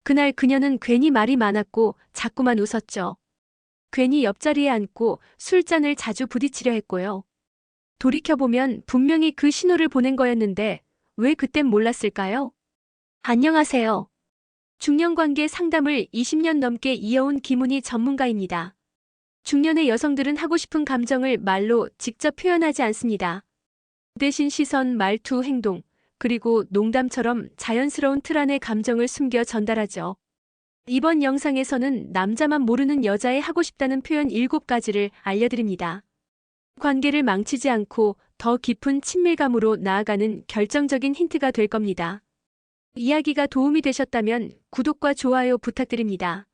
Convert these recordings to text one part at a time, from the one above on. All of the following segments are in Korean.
그날 그녀는 괜히 말이 많았고 자꾸만 웃었죠. 괜히 옆자리에 앉고 술잔을 자주 부딪히려 했고요. 돌이켜보면 분명히 그 신호를 보낸 거였는데 왜 그땐 몰랐을까요? 안녕하세요. 중년관계 상담을 20년 넘게 이어온 김은희 전문가입니다. 중년의 여성들은 하고 싶은 감정을 말로 직접 표현하지 않습니다. 대신 시선, 말투, 행동, 그리고 농담처럼 자연스러운 틀 안에 감정을 숨겨 전달하죠. 이번 영상에서는 남자만 모르는 여자의 하고 싶다는 표현 7가지를 알려드립니다. 관계를 망치지 않고 더 깊은 친밀감으로 나아가는 결정적인 힌트가 될 겁니다. 이야기가 도움이 되셨다면 구독과 좋아요 부탁드립니다.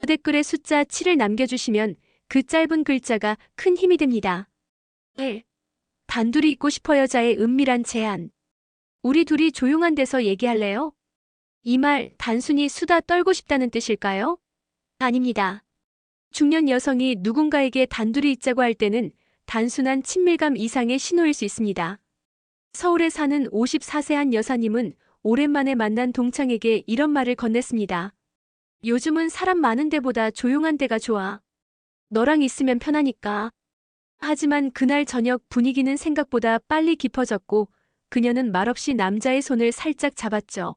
댓글에 숫자 7을 남겨주시면 그 짧은 글자가 큰 힘이 됩니다. 1. 단둘이 있고 싶어 여자의 은밀한 제안. 우리 둘이 조용한 데서 얘기할래요? 이 말 단순히 수다 떨고 싶다는 뜻일까요? 아닙니다. 중년 여성이 누군가에게 단둘이 있자고 할 때는 단순한 친밀감 이상의 신호일 수 있습니다. 서울에 사는 54세 한 여사님은 오랜만에 만난 동창에게 이런 말을 건넸습니다. 요즘은 사람 많은 데보다 조용한 데가 좋아. 너랑 있으면 편하니까. 하지만 그날 저녁 분위기는 생각보다 빨리 깊어졌고 그녀는 말없이 남자의 손을 살짝 잡았죠.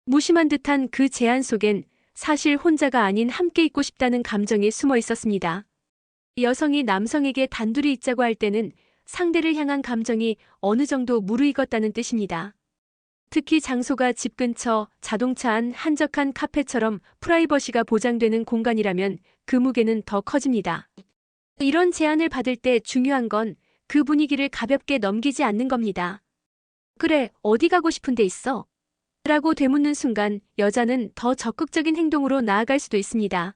무심한 듯한 그 제안 속엔 사실 혼자가 아닌 함께 있고 싶다는 감정이 숨어 있었습니다. 여성이 남성에게 단둘이 있자고 할 때는 상대를 향한 감정이 어느 정도 무르익었다는 뜻입니다. 특히 장소가 집 근처, 자동차 안, 한적한 카페처럼 프라이버시가 보장되는 공간이라면 그 무게는 더 커집니다. 이런 제안을 받을 때 중요한 건 그 분위기를 가볍게 넘기지 않는 겁니다. 그래, 어디 가고 싶은 데 있어? 라고 되묻는 순간 여자는 더 적극적인 행동으로 나아갈 수도 있습니다.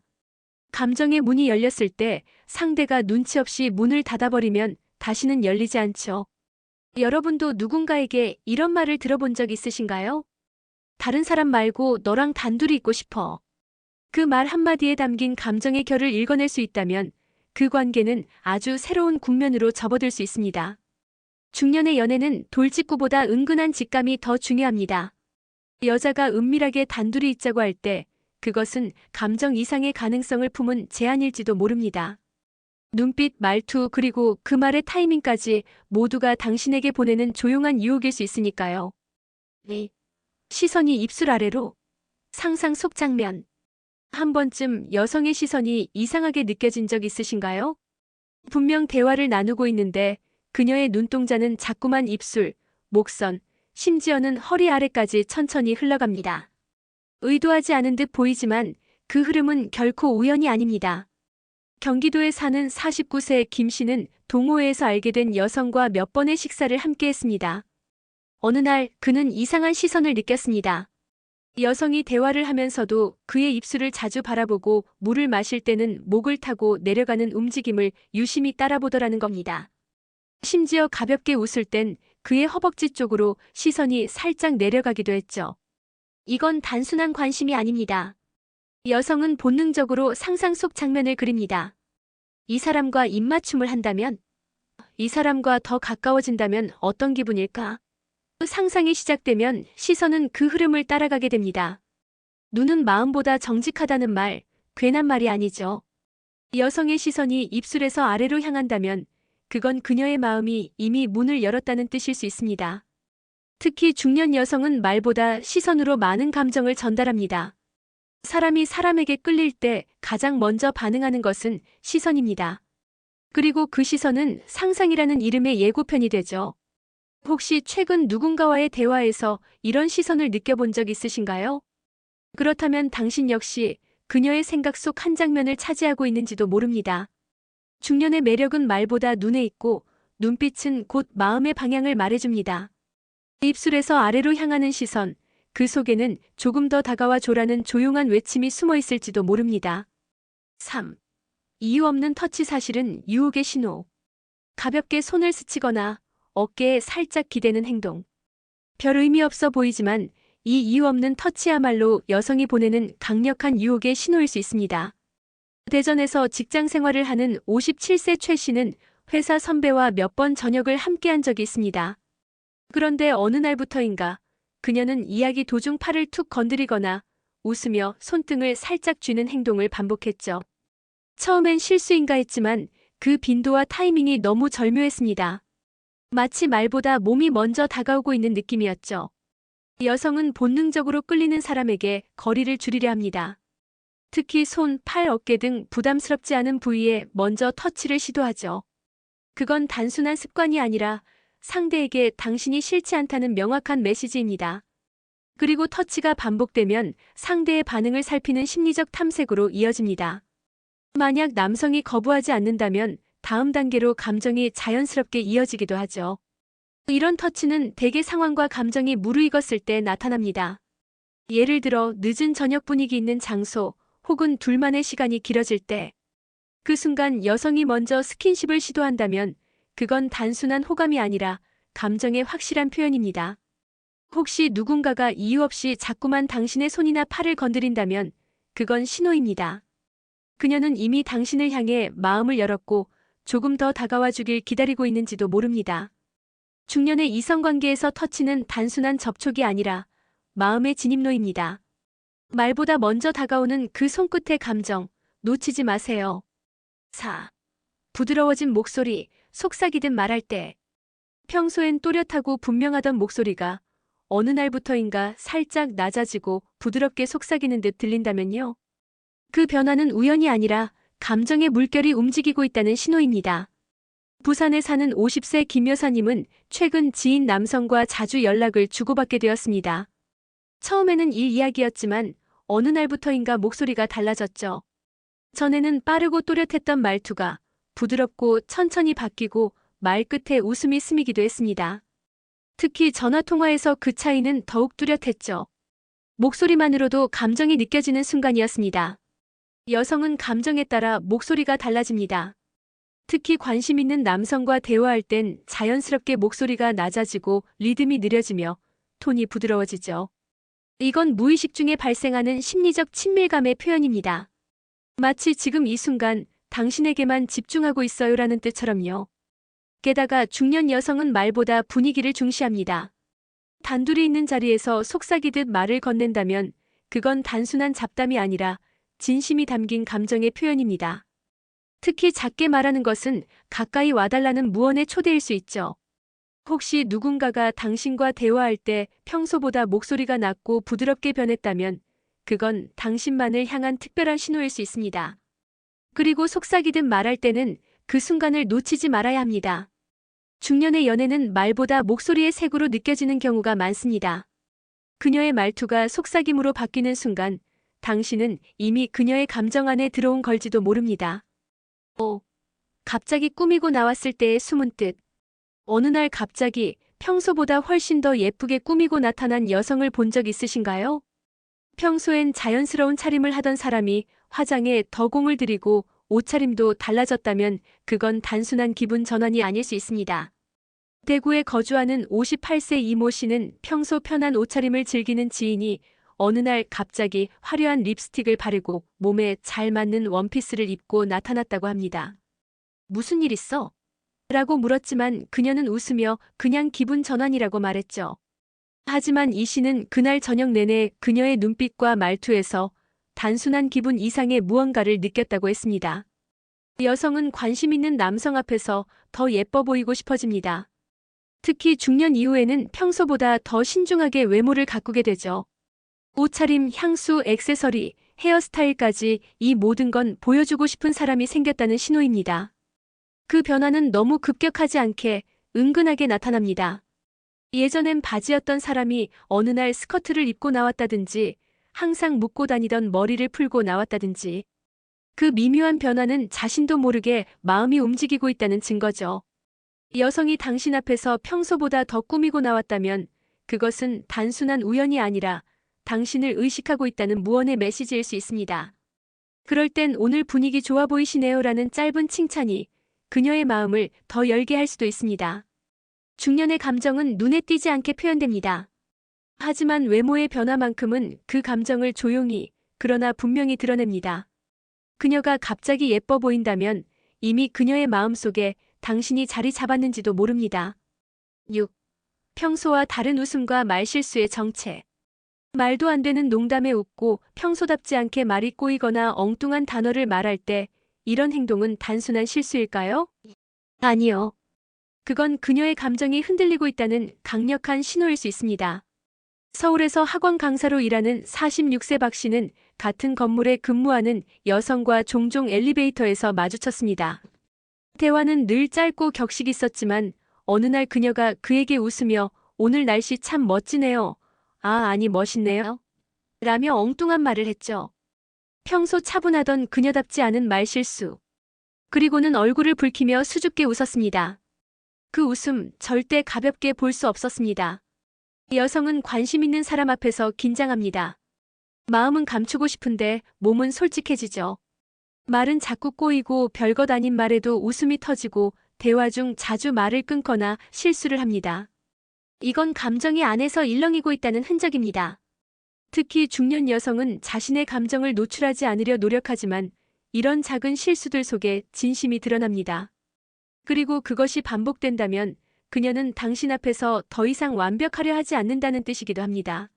감정의 문이 열렸을 때 상대가 눈치 없이 문을 닫아버리면 다시는 열리지 않죠. 여러분도 누군가에게 이런 말을 들어본 적 있으신가요? 다른 사람 말고 너랑 단둘이 있고 싶어. 그 말 한마디에 담긴 감정의 결을 읽어낼 수 있다면 그 관계는 아주 새로운 국면으로 접어들 수 있습니다. 중년의 연애는 돌직구보다 은근한 직감이 더 중요합니다. 여자가 은밀하게 단둘이 있자고 할 때 그것은 감정 이상의 가능성을 품은 제안일지도 모릅니다. 눈빛, 말투, 그리고 그 말의 타이밍까지 모두가 당신에게 보내는 조용한 유혹일 수 있으니까요. 네. 시선이 입술 아래로. 상상 속 장면. 한 번쯤 여성의 시선이 이상하게 느껴진 적 있으신가요? 분명 대화를 나누고 있는데 그녀의 눈동자는 자꾸만 입술, 목선, 심지어는 허리 아래까지 천천히 흘러갑니다. 의도하지 않은 듯 보이지만 그 흐름은 결코 우연이 아닙니다. 경기도에 사는 49세 김 씨는 동호회에서 알게 된 여성과 몇 번의 식사를 함께 했습니다. 어느 날 그는 이상한 시선을 느꼈습니다. 여성이 대화를 하면서도 그의 입술을 자주 바라보고 물을 마실 때는 목을 타고 내려가는 움직임을 유심히 따라보더라는 겁니다. 심지어 가볍게 웃을 땐 그의 허벅지 쪽으로 시선이 살짝 내려가기도 했죠. 이건 단순한 관심이 아닙니다. 여성은 본능적으로 상상 속 장면을 그립니다. 이 사람과 입맞춤을 한다면? 이 사람과 더 가까워진다면 어떤 기분일까? 그 상상이 시작되면 시선은 그 흐름을 따라가게 됩니다. 눈은 마음보다 정직하다는 말, 괜한 말이 아니죠. 여성의 시선이 입술에서 아래로 향한다면 그건 그녀의 마음이 이미 문을 열었다는 뜻일 수 있습니다. 특히 중년 여성은 말보다 시선으로 많은 감정을 전달합니다. 사람이 사람에게 끌릴 때 가장 먼저 반응하는 것은 시선입니다. 그리고 그 시선은 상상이라는 이름의 예고편이 되죠. 혹시 최근 누군가와의 대화에서 이런 시선을 느껴본 적 있으신가요? 그렇다면 당신 역시 그녀의 생각 속 한 장면을 차지하고 있는지도 모릅니다. 중년의 매력은 말보다 눈에 있고 눈빛은 곧 마음의 방향을 말해줍니다. 입술에서 아래로 향하는 시선, 그 속에는 조금 더 다가와 줘라는 조용한 외침이 숨어 있을지도 모릅니다. 3. 이유 없는 터치 사실은 유혹의 신호. 가볍게 손을 스치거나 어깨에 살짝 기대는 행동. 별 의미 없어 보이지만 이 이유 없는 터치야말로 여성이 보내는 강력한 유혹의 신호일 수 있습니다. 대전에서 직장 생활을 하는 57세 최 씨는 회사 선배와 몇 번 저녁을 함께한 적이 있습니다. 그런데 어느 날부터인가 그녀는 이야기 도중 팔을 툭 건드리거나 웃으며 손등을 살짝 쥐는 행동을 반복했죠. 처음엔 실수인가 했지만 그 빈도와 타이밍이 너무 절묘했습니다. 마치 말보다 몸이 먼저 다가오고 있는 느낌이었죠. 여성은 본능적으로 끌리는 사람에게 거리를 줄이려 합니다. 특히 손, 팔, 어깨 등 부담스럽지 않은 부위에 먼저 터치를 시도하죠. 그건 단순한 습관이 아니라 상대에게 당신이 싫지 않다는 명확한 메시지입니다. 그리고 터치가 반복되면 상대의 반응을 살피는 심리적 탐색으로 이어집니다. 만약 남성이 거부하지 않는다면 다음 단계로 감정이 자연스럽게 이어지기도 하죠. 이런 터치는 대개 상황과 감정이 무르익었을 때 나타납니다. 예를 들어 늦은 저녁 분위기 있는 장소 혹은 둘만의 시간이 길어질 때, 그 순간 여성이 먼저 스킨십을 시도한다면 그건 단순한 호감이 아니라 감정의 확실한 표현입니다. 혹시 누군가가 이유 없이 자꾸만 당신의 손이나 팔을 건드린다면 그건 신호입니다. 그녀는 이미 당신을 향해 마음을 열었고 조금 더 다가와 주길 기다리고 있는지도 모릅니다. 중년의 이성관계에서 터치는 단순한 접촉이 아니라 마음의 진입로입니다. 말보다 먼저 다가오는 그 손끝의 감정, 놓치지 마세요. 4. 부드러워진 목소리, 속삭이듯 말할 때. 평소엔 또렷하고 분명하던 목소리가 어느 날부터인가 살짝 낮아지고 부드럽게 속삭이는 듯 들린다면요. 그 변화는 우연이 아니라 감정의 물결이 움직이고 있다는 신호입니다. 부산에 사는 50세 김 여사님은 최근 지인 남성과 자주 연락을 주고받게 되었습니다. 처음에는 일 이야기였지만 어느 날부터인가 목소리가 달라졌죠. 전에는 빠르고 또렷했던 말투가 부드럽고 천천히 바뀌고 말 끝에 웃음이 스미기도 했습니다. 특히 전화통화에서 그 차이는 더욱 뚜렷했죠. 목소리만으로도 감정이 느껴지는 순간이었습니다. 여성은 감정에 따라 목소리가 달라집니다. 특히 관심 있는 남성과 대화할 땐 자연스럽게 목소리가 낮아지고 리듬이 느려지며 톤이 부드러워지죠. 이건 무의식 중에 발생하는 심리적 친밀감의 표현입니다. 마치 지금 이 순간 당신에게만 집중하고 있어요라는 뜻처럼요. 게다가 중년 여성은 말보다 분위기를 중시합니다. 단둘이 있는 자리에서 속삭이듯 말을 건넨다면 그건 단순한 잡담이 아니라 진심이 담긴 감정의 표현입니다. 특히 작게 말하는 것은 가까이 와달라는 무언의 초대일 수 있죠. 혹시 누군가가 당신과 대화할 때 평소보다 목소리가 낮고 부드럽게 변했다면 그건 당신만을 향한 특별한 신호일 수 있습니다. 그리고 속삭이듯 말할 때는 그 순간을 놓치지 말아야 합니다. 중년의 연애는 말보다 목소리의 색으로 느껴지는 경우가 많습니다. 그녀의 말투가 속삭임으로 바뀌는 순간 당신은 이미 그녀의 감정 안에 들어온 걸지도 모릅니다. 5. 갑자기 꾸미고 나왔을 때의 숨은 뜻. 어느 날 갑자기 평소보다 훨씬 더 예쁘게 꾸미고 나타난 여성을 본 적 있으신가요? 평소엔 자연스러운 차림을 하던 사람이 화장에 더 공을 들이고 옷차림도 달라졌다면 그건 단순한 기분 전환이 아닐 수 있습니다. 대구에 거주하는 58세 이모 씨는 평소 편한 옷차림을 즐기는 지인이 어느 날 갑자기 화려한 립스틱을 바르고 몸에 잘 맞는 원피스를 입고 나타났다고 합니다. 무슨 일 있어? 라고 물었지만 그녀는 웃으며 그냥 기분 전환이라고 말했죠. 하지만 이 씨는 그날 저녁 내내 그녀의 눈빛과 말투에서 단순한 기분 이상의 무언가를 느꼈다고 했습니다. 여성은 관심 있는 남성 앞에서 더 예뻐 보이고 싶어집니다. 특히 중년 이후에는 평소보다 더 신중하게 외모를 가꾸게 되죠. 옷차림, 향수, 액세서리, 헤어스타일까지 이 모든 건 보여주고 싶은 사람이 생겼다는 신호입니다. 그 변화는 너무 급격하지 않게 은근하게 나타납니다. 예전엔 바지였던 사람이 어느 날 스커트를 입고 나왔다든지 항상 묶고 다니던 머리를 풀고 나왔다든지 그 미묘한 변화는 자신도 모르게 마음이 움직이고 있다는 증거죠. 여성이 당신 앞에서 평소보다 더 꾸미고 나왔다면 그것은 단순한 우연이 아니라 당신을 의식하고 있다는 무언의 메시지일 수 있습니다. 그럴 땐 오늘 분위기 좋아 보이시네요라는 짧은 칭찬이 그녀의 마음을 더 열게 할 수도 있습니다. 중년의 감정은 눈에 띄지 않게 표현됩니다. 하지만 외모의 변화만큼은 그 감정을 조용히 그러나 분명히 드러냅니다. 그녀가 갑자기 예뻐 보인다면 이미 그녀의 마음속에 당신이 자리 잡았는지도 모릅니다. 6. 평소와 다른 웃음과 말실수의 정체. 말도 안 되는 농담에 웃고 평소답지 않게 말이 꼬이거나 엉뚱한 단어를 말할 때 이런 행동은 단순한 실수일까요? 아니요. 그건 그녀의 감정이 흔들리고 있다는 강력한 신호일 수 있습니다. 서울에서 학원 강사로 일하는 46세 박 씨는 같은 건물에 근무하는 여성과 종종 엘리베이터에서 마주쳤습니다. 대화는 늘 짧고 격식이 있었지만 어느 날 그녀가 그에게 웃으며 "오늘 날씨 참 멋지네요. 아니 멋있네요. 라며 엉뚱한 말을 했죠. 평소 차분하던 그녀답지 않은 말실수. 그리고는 얼굴을 붉히며 수줍게 웃었습니다. 그 웃음 절대 가볍게 볼 수 없었습니다. 여성은 관심 있는 사람 앞에서 긴장합니다. 마음은 감추고 싶은데 몸은 솔직해지죠. 말은 자꾸 꼬이고 별것 아닌 말에도 웃음이 터지고 대화 중 자주 말을 끊거나 실수를 합니다. 이건 감정이 안에서 일렁이고 있다는 흔적입니다. 특히 중년 여성은 자신의 감정을 노출하지 않으려 노력하지만 이런 작은 실수들 속에 진심이 드러납니다. 그리고 그것이 반복된다면 그녀는 당신 앞에서 더 이상 완벽하려 하지 않는다는 뜻이기도 합니다.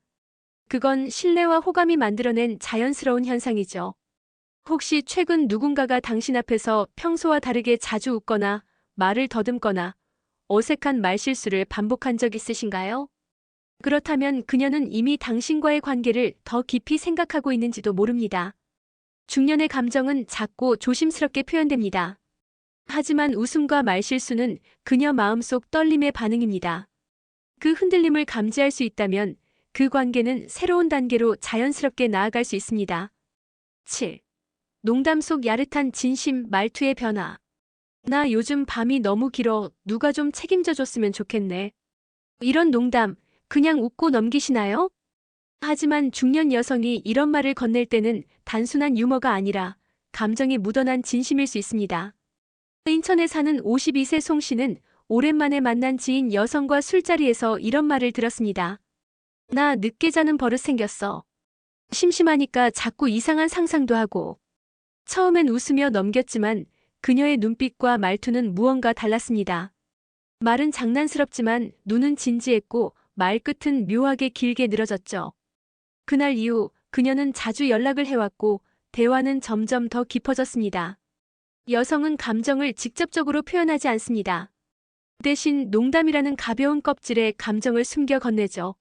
그건 신뢰와 호감이 만들어낸 자연스러운 현상이죠. 혹시 최근 누군가가 당신 앞에서 평소와 다르게 자주 웃거나 말을 더듬거나 어색한 말실수를 반복한 적 있으신가요? 그렇다면 그녀는 이미 당신과의 관계를 더 깊이 생각하고 있는지도 모릅니다. 중년의 감정은 작고 조심스럽게 표현됩니다. 하지만 웃음과 말실수는 그녀 마음속 떨림의 반응입니다. 그 흔들림을 감지할 수 있다면 그 관계는 새로운 단계로 자연스럽게 나아갈 수 있습니다. 7. 농담 속 야릇한 진심, 말투의 변화. "나 요즘 밤이 너무 길어. 누가 좀 책임져 줬으면 좋겠네." 이런 농담, 그냥 웃고 넘기시나요? 하지만 중년 여성이 이런 말을 건넬 때는 단순한 유머가 아니라 감정이 묻어난 진심일 수 있습니다. 인천에 사는 52세 송 씨는 오랜만에 만난 지인 여성과 술자리에서 이런 말을 들었습니다. "나 늦게 자는 버릇 생겼어. 심심하니까 자꾸 이상한 상상도 하고." 처음엔 웃으며 넘겼지만 그녀의 눈빛과 말투는 무언가 달랐습니다. 말은 장난스럽지만 눈은 진지했고 말끝은 묘하게 길게 늘어졌죠. 그날 이후 그녀는 자주 연락을 해왔고 대화는 점점 더 깊어졌습니다. 여성은 감정을 직접적으로 표현하지 않습니다. 대신 농담이라는 가벼운 껍질에 감정을 숨겨 건네죠.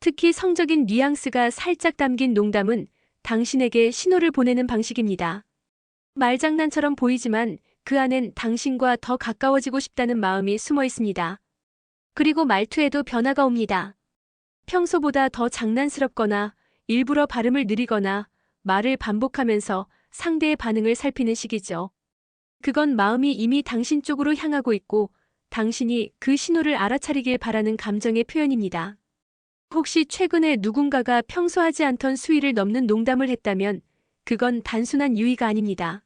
특히 성적인 뉘앙스가 살짝 담긴 농담은 당신에게 신호를 보내는 방식입니다. 말장난처럼 보이지만 그 안엔 당신과 더 가까워지고 싶다는 마음이 숨어 있습니다. 그리고 말투에도 변화가 옵니다. 평소보다 더 장난스럽거나 일부러 발음을 느리거나 말을 반복하면서 상대의 반응을 살피는 식이죠. 그건 마음이 이미 당신 쪽으로 향하고 있고 당신이 그 신호를 알아차리길 바라는 감정의 표현입니다. 혹시 최근에 누군가가 평소 하지 않던 수위를 넘는 농담을 했다면 그건 단순한 유의가 아닙니다.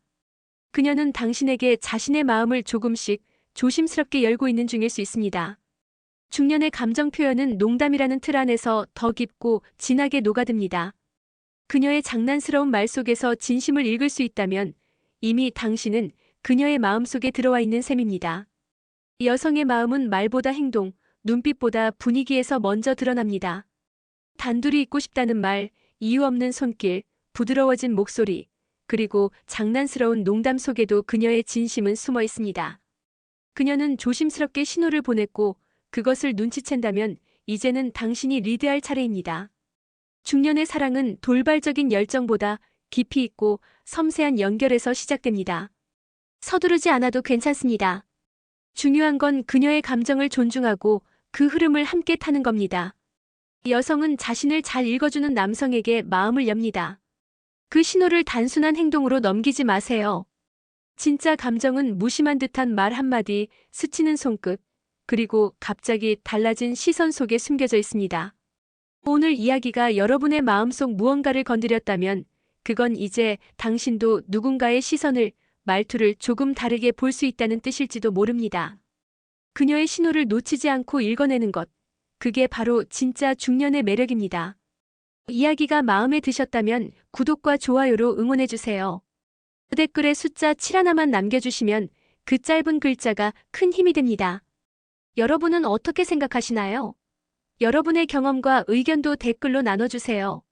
그녀는 당신에게 자신의 마음을 조금씩 조심스럽게 열고 있는 중일 수 있습니다. 중년의 감정 표현은 농담이라는 틀 안에서 더 깊고 진하게 녹아듭니다. 그녀의 장난스러운 말 속에서 진심을 읽을 수 있다면 이미 당신은 그녀의 마음속에 들어와 있는 셈입니다. 여성의 마음은 말보다 행동, 눈빛보다 분위기에서 먼저 드러납니다. 단둘이 있고 싶다는 말, 이유 없는 손길, 부드러워진 목소리, 그리고 장난스러운 농담 속에도 그녀의 진심은 숨어 있습니다. 그녀는 조심스럽게 신호를 보냈고 그것을 눈치챈다면 이제는 당신이 리드할 차례입니다. 중년의 사랑은 돌발적인 열정보다 깊이 있고 섬세한 연결에서 시작됩니다. 서두르지 않아도 괜찮습니다. 중요한 건 그녀의 감정을 존중하고 그 흐름을 함께 타는 겁니다. 여성은 자신을 잘 읽어주는 남성에게 마음을 엽니다. 그 신호를 단순한 행동으로 넘기지 마세요. 진짜 감정은 무심한 듯한 말 한마디, 스치는 손끝, 그리고 갑자기 달라진 시선 속에 숨겨져 있습니다. 오늘 이야기가 여러분의 마음속 무언가를 건드렸다면 그건 이제 당신도 누군가의 시선을, 말투를 조금 다르게 볼 수 있다는 뜻일지도 모릅니다. 그녀의 신호를 놓치지 않고 읽어내는 것, 그게 바로 진짜 중년의 매력입니다. 이야기가 마음에 드셨다면 구독과 좋아요로 응원해주세요. 댓글에 숫자 7 하나만 남겨주시면 그 짧은 글자가 큰 힘이 됩니다. 여러분은 어떻게 생각하시나요? 여러분의 경험과 의견도 댓글로 나눠주세요.